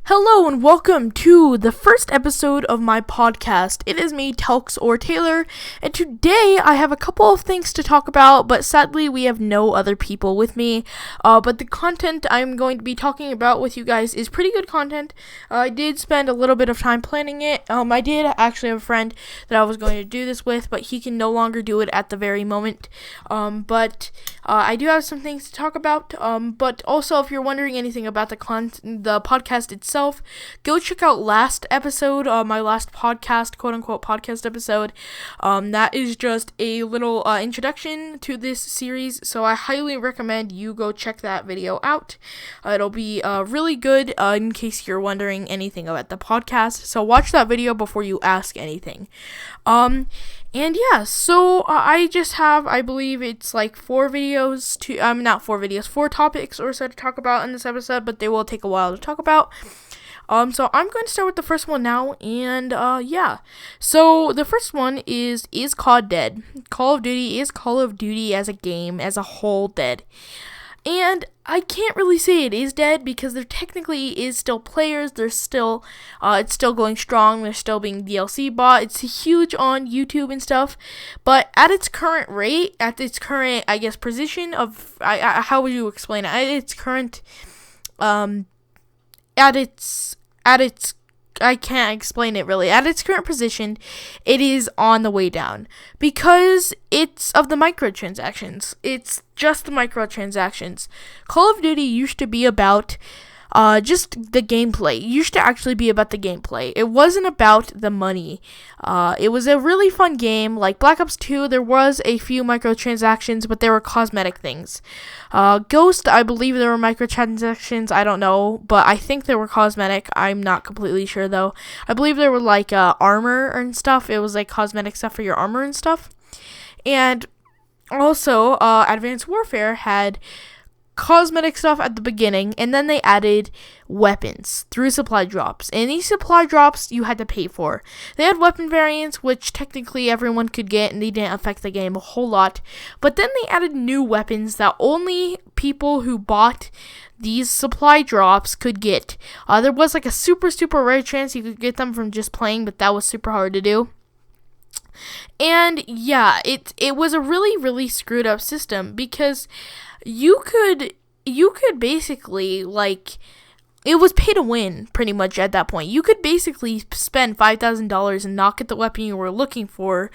Hello and welcome to the first episode of my podcast. It is me, Telx or Taylor, and today I have a couple of things to talk about, but sadly we have no other people with me. But the content I'm going to be talking about with you guys is pretty good content. I did spend a little bit of time planning it. I did actually have a friend that I was going to do this with, but he can no longer do it at the very moment. But I do have some things to talk about. But also, if you're wondering anything about the podcast itself, go check out last episode, my last podcast, quote-unquote podcast episode. That is just a little introduction to this series, so I highly recommend you go check that video out. It'll be really good in case you're wondering anything about the podcast, so watch that video before you ask anything. And yeah, so I just have, I believe it's like four topics or so to talk about in this episode, but they will take a while to talk about. So I'm going to start with the first one now, and yeah. So the first one is COD dead? Call of Duty, is Call of Duty as a game, as a whole, dead? And I can't really say it is dead because there technically is still players. There's still, it's still going strong. There's still being DLC bought. It's huge on YouTube and stuff. But at its current rate, at its current, I guess, position of, how would you explain it? At its current, I can't explain it really. At its current position, it is on the way down because it's of the microtransactions. It's just the microtransactions. Call of Duty used to be about just the gameplay. It used to actually be about the gameplay. It wasn't about the money. It was a really fun game. Like Black Ops 2, there was a few microtransactions, but they were cosmetic things. Ghost, I believe there were microtransactions. I don't know, but I think they were cosmetic. I'm not completely sure, though. I believe there were, like, armor and stuff. It was, like, cosmetic stuff for your armor and stuff. And also, Advanced Warfare had cosmetic stuff at the beginning, and then they added weapons through supply drops, and these supply drops you had to pay for. They had weapon variants, which technically everyone could get, and they didn't affect the game a whole lot, but then they added new weapons that only people who bought these supply drops could get. There was like a super rare chance you could get them from just playing, but that was super hard to do. And yeah, it was a really screwed up system because you could basically, like, it was pay to win pretty much at that point. You could basically spend $5,000 and not get the weapon you were looking for,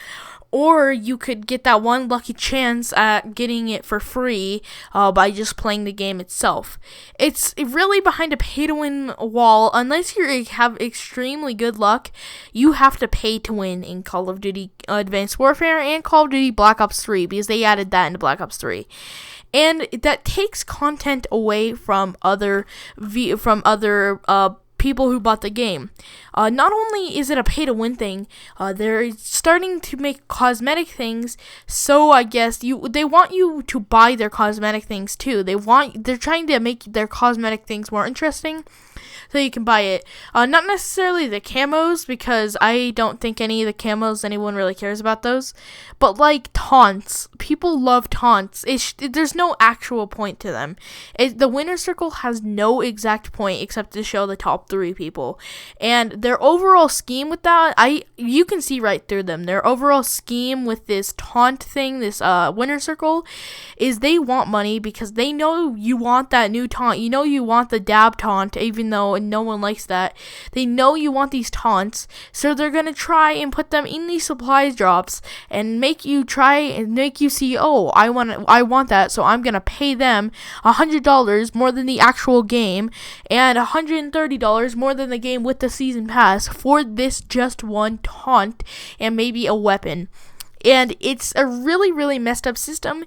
or you could get that one lucky chance at getting it for free by just playing the game itself. It's really behind a pay-to-win wall. Unless you have extremely good luck, you have to pay to win in Call of Duty Advanced Warfare and Call of Duty Black Ops 3, because they added that into Black Ops 3. And that takes content away from other people who bought the game. Not only is it a pay-to-win thing, they're starting to make cosmetic things, so I guess they want you to buy their cosmetic things too. They're trying to make their cosmetic things more interesting, so you can buy it. Not necessarily the camos, because I don't think any of the camos, anyone really cares about those, but like taunts. People love taunts. There's no actual point to them. The winner circle has no exact point except to show the top 3 people, and their overall scheme with that, you can see right through them. Their overall scheme with this taunt thing, this winner circle, is they want money because they know you want that new taunt. You know you want the dab taunt, even though no one likes that. They know you want these taunts, so they're gonna try and put them in these supplies drops and make you see, oh, I want that, so I'm gonna pay them $100 more than the actual game and $130 more than the game with the season pass for this just one taunt and maybe a weapon. And it's a really messed up system,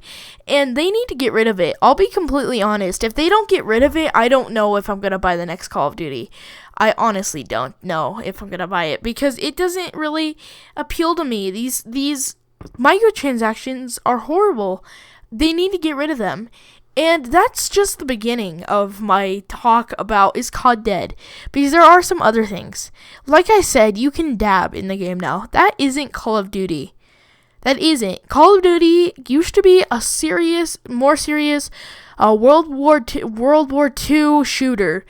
and they need to get rid of it. I'll be completely honest. If they don't get rid of it, I don't know if I'm going to buy the next Call of Duty. I honestly don't know if I'm going to buy it because it doesn't really appeal to me. These microtransactions are horrible. They need to get rid of them. And that's just the beginning of my talk about is COD dead, because there are some other things. Like I said, you can dab in the game now. That isn't Call of Duty. That isn't. Call of Duty used to be a more serious World War II shooter.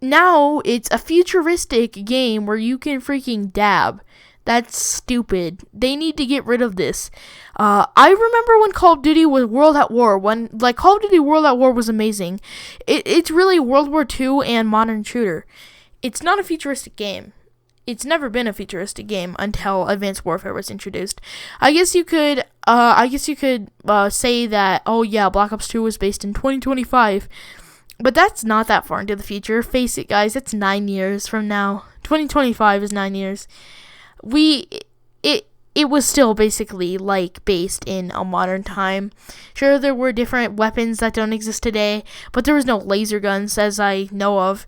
now it's a futuristic game where you can freaking dab. That's stupid. They need to get rid of this. I remember when Call of Duty was World at War. When Call of Duty World at War was amazing. It's really World War II and modern shooter. It's not a futuristic game. It's never been a futuristic game until Advanced Warfare was introduced. I guess you could say that. Oh yeah, Black Ops 2 was based in 2025. But that's not that far into the future. Face it, guys. That's 9 years from now. 2025 is 9 years. It was still basically based in a modern time. Sure, there were different weapons that don't exist today, but there was no laser guns as I know of.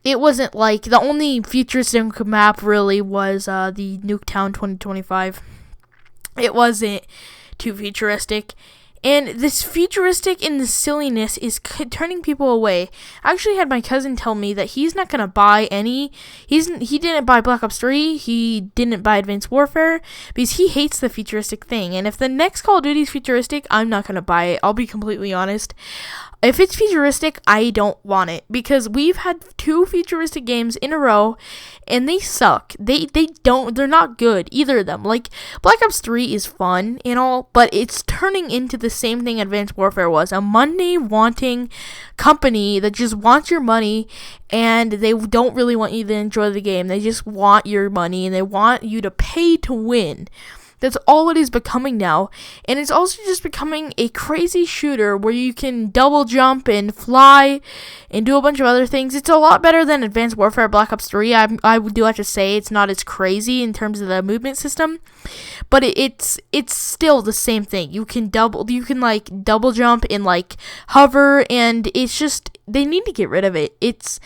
It wasn't the only futuristic map really was the Nuketown 2025. It wasn't too futuristic. And this futuristic and the silliness is turning people away. I actually had my cousin tell me that he's not going to buy any. He didn't buy Black Ops 3. He didn't buy Advanced Warfare because he hates the futuristic thing. And if the next Call of Duty is futuristic, I'm not going to buy it. I'll be completely honest. If it's futuristic, I don't want it because we've had 2 futuristic games in a row and they suck. They're not good, either of them. Black Ops 3 is fun and all, but it's turning into the same thing Advanced Warfare was, a money-wanting company that just wants your money and they don't really want you to enjoy the game. They just want your money and they want you to pay to win. That's all it is becoming now. And it's also just becoming a crazy shooter where you can double jump and fly and do a bunch of other things. It's a lot better than Advanced Warfare Black Ops 3. I do have to say it's not as crazy in terms of the movement system. But it's still the same thing. You can double jump and hover, and it's just they need to get rid of it.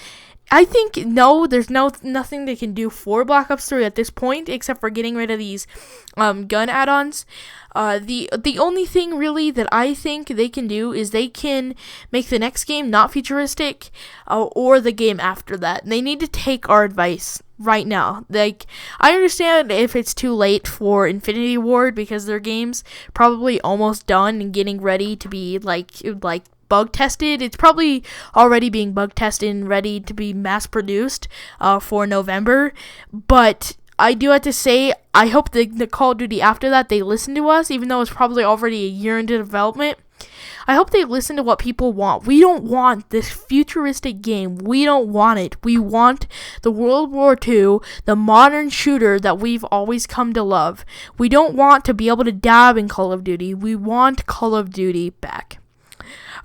I think there's nothing they can do for Black Ops 3 at this point except for getting rid of these gun add-ons. The only thing really that I think they can do is they can make the next game not futuristic or the game after that. They need to take our advice right now. I understand if it's too late for Infinity Ward because their game's probably almost done and getting ready to be bug tested. It's probably already being bug tested and ready to be mass produced for November. But I do have to say, I hope the Call of Duty after that, they listen to us, even though it's probably already a year into development. I hope they listen to what people want. We don't want this futuristic game. We don't want it. We want the World War II, the modern shooter that we've always come to love. We don't want to be able to dab in Call of Duty. We want Call of Duty back.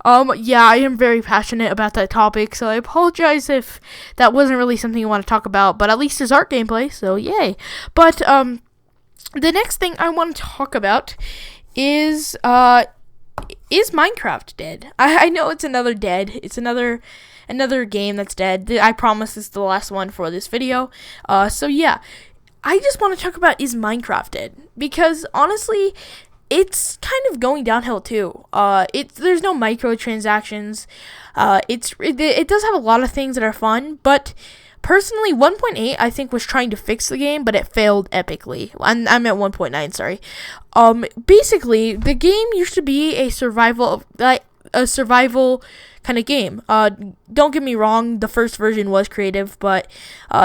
Yeah, I am very passionate about that topic, so I apologize if that wasn't really something you want to talk about, but at least there's art gameplay, so yay. But, the next thing I want to talk about is Minecraft dead? I know it's another dead. It's another game that's dead. I promise this is the last one for this video. So yeah, I just want to talk about, is Minecraft dead? Because honestly, it's kind of going downhill too. There's no microtransactions. It does have a lot of things that are fun, but personally, 1.8 I think was trying to fix the game, but it failed epically. I'm at 1.9, sorry. Basically, the game used to be a survival kind of game. Don't get me wrong, the first version was creative, but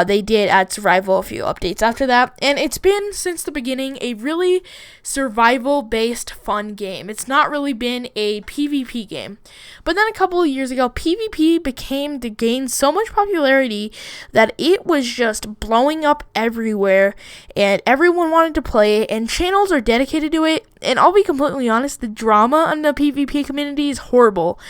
they did add survival a few updates after that, and it's been since the beginning a really survival-based fun game. It's not really been a PvP game. But then a couple of years ago, PvP gained so much popularity that it was just blowing up everywhere, and everyone wanted to play it, and channels are dedicated to it, and I'll be completely honest, the drama in the PvP community is horrible.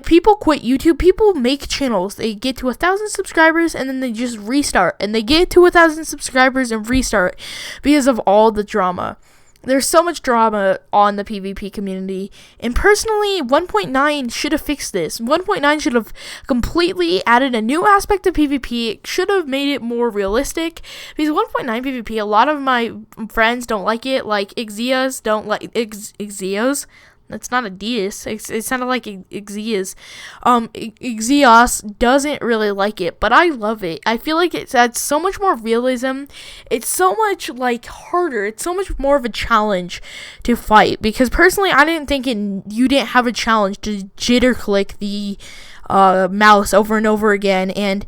People quit YouTube, people make channels, they get to 1,000 subscribers, and then they just restart, and they get to 1,000 subscribers and restart because of all the drama. There's so much drama on the PvP community, and personally, 1.9 should have fixed this. 1.9 should have completely added a new aspect of PvP. It should have made it more realistic, because 1.9 PvP, a lot of my friends don't like it, Ixios don't like Ixios. That's not Adidas. It sounded like Ixios. Ixios doesn't really like it, but I love it. I feel like it adds so much more realism. It's so much harder. It's so much more of a challenge to fight. Because personally, I didn't think you didn't have a challenge to jitter click the mouse over and over again, and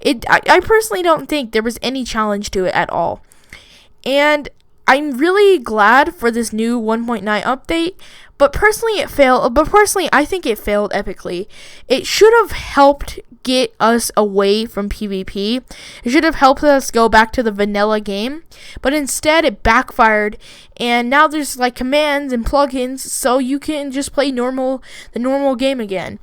I personally don't think there was any challenge to it at all. And I'm really glad for this new 1.9 update, but personally I think it failed epically. It should have helped get us away from PvP. It should have helped us go back to the vanilla game, but instead it backfired, and now there's like commands and plugins so you can just play the normal game again.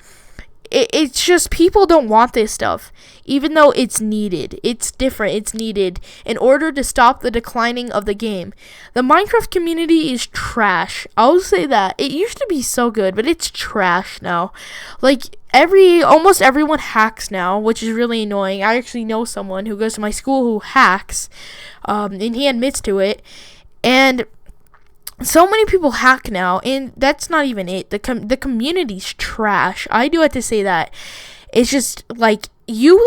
It's just people don't want this stuff, even though it's needed. It's different. It's needed in order to stop the declining of the game. The Minecraft community is trash. I'll say that. It used to be so good, but it's trash now. Like, almost everyone hacks now, which is really annoying. I actually know someone who goes to my school who hacks, and he admits to it. And so many people hack now, and that's not even it. The community's trash. I do have to say that. It's just like you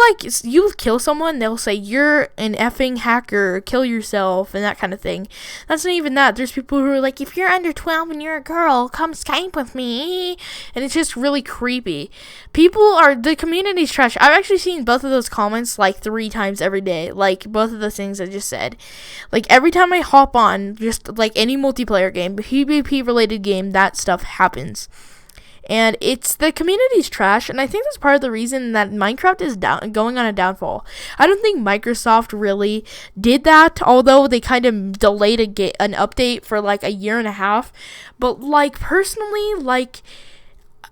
kill someone, they'll say you're an effing hacker, kill yourself, and that kind of thing. That's not even that. There's people who are like, if you're under 12 and you're a girl, come Skype with me, and it's just really creepy. The community's trash. I've actually seen both of those comments like 3 times every day, like both of the things I just said. Like every time I hop on, just like any multiplayer game, PvP related game, that stuff happens. And it's the community's trash, and I think that's part of the reason that Minecraft is going on a downfall. I don't think Microsoft really did that, although they kind of delayed an update for like a year and a half. But like personally, like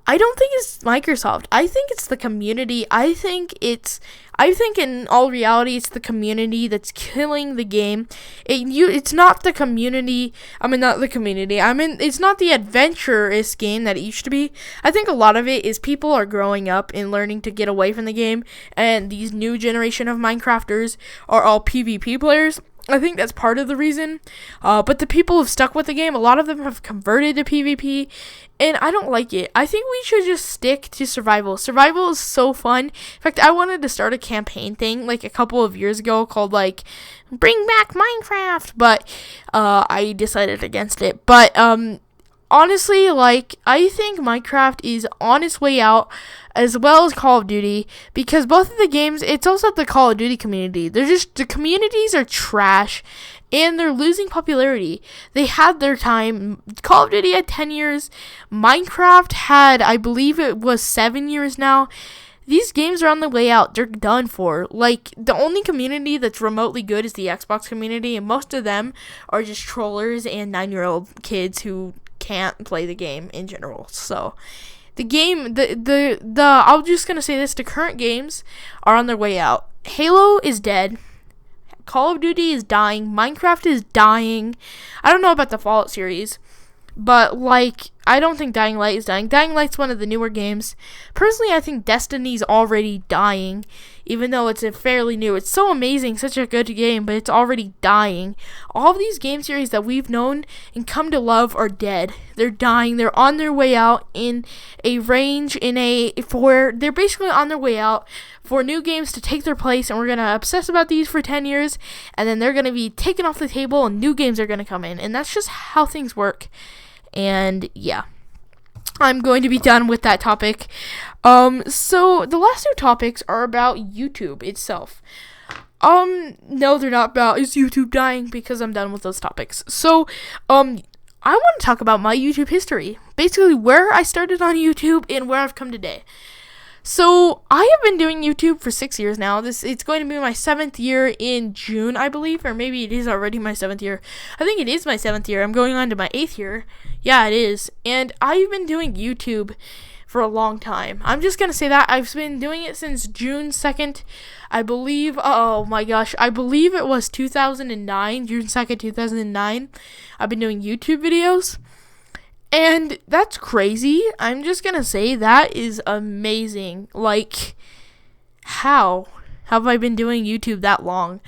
I don't think it's Microsoft. I think it's the community. I think in all reality, it's the community that's killing the game. It's not the community. It's not the adventurous game that it used to be. I think a lot of it is people are growing up and learning to get away from the game, and these new generation of Minecrafters are all PvP players. I think that's part of the reason. But the people who've stuck with the game, a lot of them have converted to PvP, and I don't like it. I think we should just stick to survival. Survival is so fun. In fact, I wanted to start a campaign thing like a couple of years ago called like Bring Back Minecraft, but I decided against it. But honestly, like, I think Minecraft is on its way out, as well as Call of Duty, because both of the games, it's also the Call of Duty community. The communities are trash, and they're losing popularity. They had their time. Call of Duty had 10 years. Minecraft had, I believe it was 7 years now. These games are on the way out. They're done for. Like, the only community that's remotely good is the Xbox community, and most of them are just trollers and 9-year-old kids who can't play the game in general. So the game, I'm just gonna say this: the current games are on their way out. Halo is dead. Call of Duty is dying. Minecraft is dying. I don't know about the Fallout series, but like, I don't think Dying Light is dying. Dying Light's one of the newer games. Personally, I think Destiny's already dying, even though it's fairly new. It's so amazing, such a good game, but it's already dying. All of these game series that we've known and come to love are dead. They're dying. They're on their way out in a range, they're basically on their way out for new games to take their place, and we're going to obsess about these for 10 years, and then they're going to be taken off the table, and new games are going to come in, and that's just how things work. And yeah, I'm going to be done with that topic. So the last 2 topics are about YouTube itself. No, they're not about is YouTube dying, because I'm done with those topics. So, I want to talk about my YouTube history. Basically, where I started on YouTube and where I've come today. So, I have been doing YouTube for 6 years now. It's going to be my 7th year in June, I believe, or maybe it is already my 7th year. I think it is my 7th year. I'm going on to my 8th year. Yeah, it is. And I've been doing YouTube for a long time. I'm just going to say that. I've been doing it since June 2nd, I believe. Oh my gosh. I believe it was 2009, June 2nd, 2009. I've been doing YouTube videos. And that's crazy. I'm just going to say that is amazing. Like, how have I been doing YouTube that long?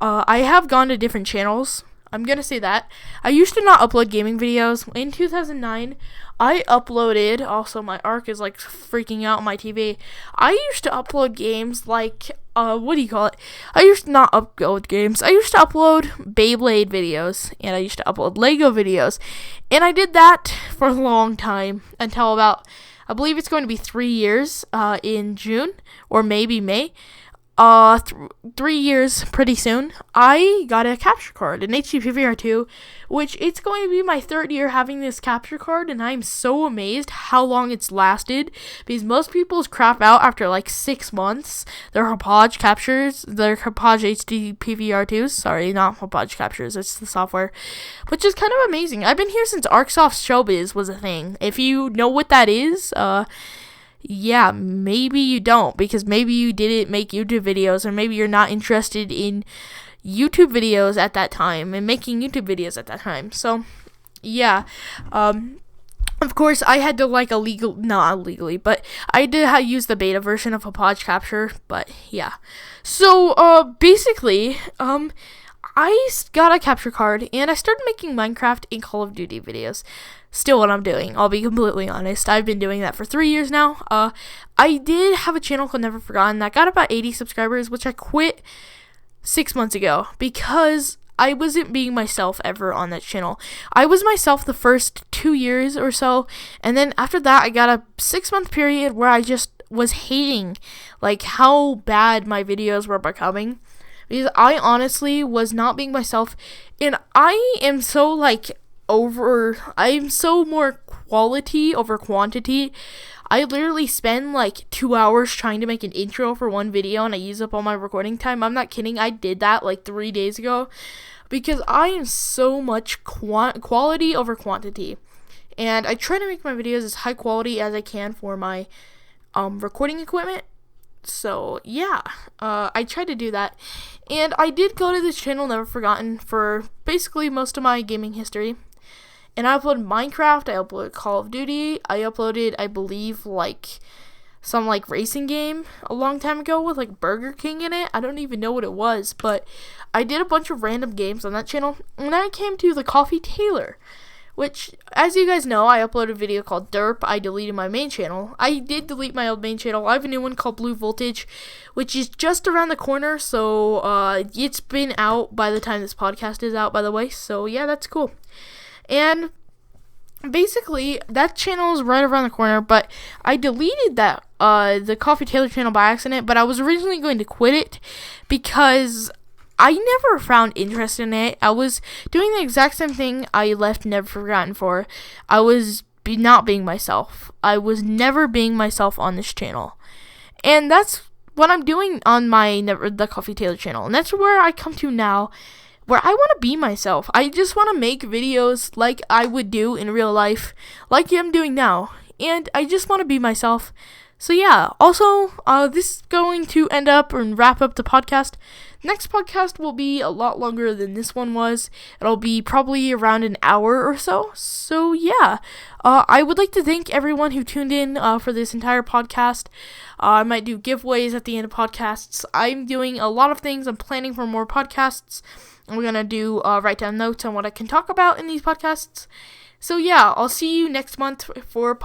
I have gone to different channels. I'm going to say that. I used to not upload gaming videos. In 2009, I uploaded, also my arc is like freaking out on my TV. I used to upload games like, I used to not upload games. I used to upload Beyblade videos, and I used to upload Lego videos. And I did that for a long time, until about I believe it's going to be 3 years in June or maybe May. 3 years pretty soon. I got a capture card, an HD PVR2, which it's going to be my 3rd year having this capture card, and I'm so amazed how long it's lasted, because most people's crap out after like 6 months. Their Hauppauge captures, their Hauppauge HD PVR2s, sorry, not Hauppauge captures, it's the software, which is kind of amazing. I've been here since Arcsoft Showbiz was a thing. If you know what that is, yeah, maybe you don't, because maybe you didn't make YouTube videos, or maybe you're not interested in YouTube videos at that time and making YouTube videos at that time. So, yeah, of course, I had to not illegally, but I did use the beta version of Hauppauge Capture, but yeah. So, basically, I got a capture card, and I started making Minecraft and Call of Duty videos. Still what I'm doing, I'll be completely honest. I've been doing that for 3 years now. I did have a channel called Never Forgotten that got about 80 subscribers, which I quit 6 months ago because I wasn't being myself ever on that channel. I was myself the first 2 years or so, and then after that I got a 6-month period where I just was hating like how bad my videos were becoming, because I honestly was not being myself, and I am so I'm so more quality over quantity. I literally spend like 2 hours trying to make an intro for one video, and I use up all my recording time. I'm not kidding. I did that like 3 days ago, because I am so much quality over quantity, and I try to make my videos as high quality as I can for my recording equipment. So yeah, I tried to do that, and I did go to this channel Never Forgotten for basically most of my gaming history. And I uploaded Minecraft, I uploaded Call of Duty, I uploaded, I believe, some racing game a long time ago with Burger King in it. I don't even know what it was, but I did a bunch of random games on that channel. And then I came to the Coffee Taylor, which, as you guys know, I uploaded a video called Derp. I deleted my main channel. I did delete my old main channel. I have a new one called Blue Voltage, which is just around the corner, so it's been out by the time this podcast is out, by the way. So yeah, that's cool. And basically, that channel is right around the corner, but I deleted that, the Coffee Taylor channel by accident, but I was originally going to quit it because I never found interest in it. I was doing the exact same thing I left Never Forgotten for. I was not being myself. I was never being myself on this channel. And that's what I'm doing on the Coffee Taylor channel. And that's where I come to now, where I want to be myself. I just want to make videos like I would do in real life, like I'm doing now, and I just want to be myself. So yeah, also, this is going to end up and wrap up the podcast. Next podcast will be a lot longer than this one was. It'll be probably around an hour or so. So yeah, I would like to thank everyone who tuned in for this entire podcast. I might do giveaways at the end of podcasts. I'm doing a lot of things. I'm planning for more podcasts. We're going to do write down notes on what I can talk about in these podcasts. So yeah, I'll see you next month for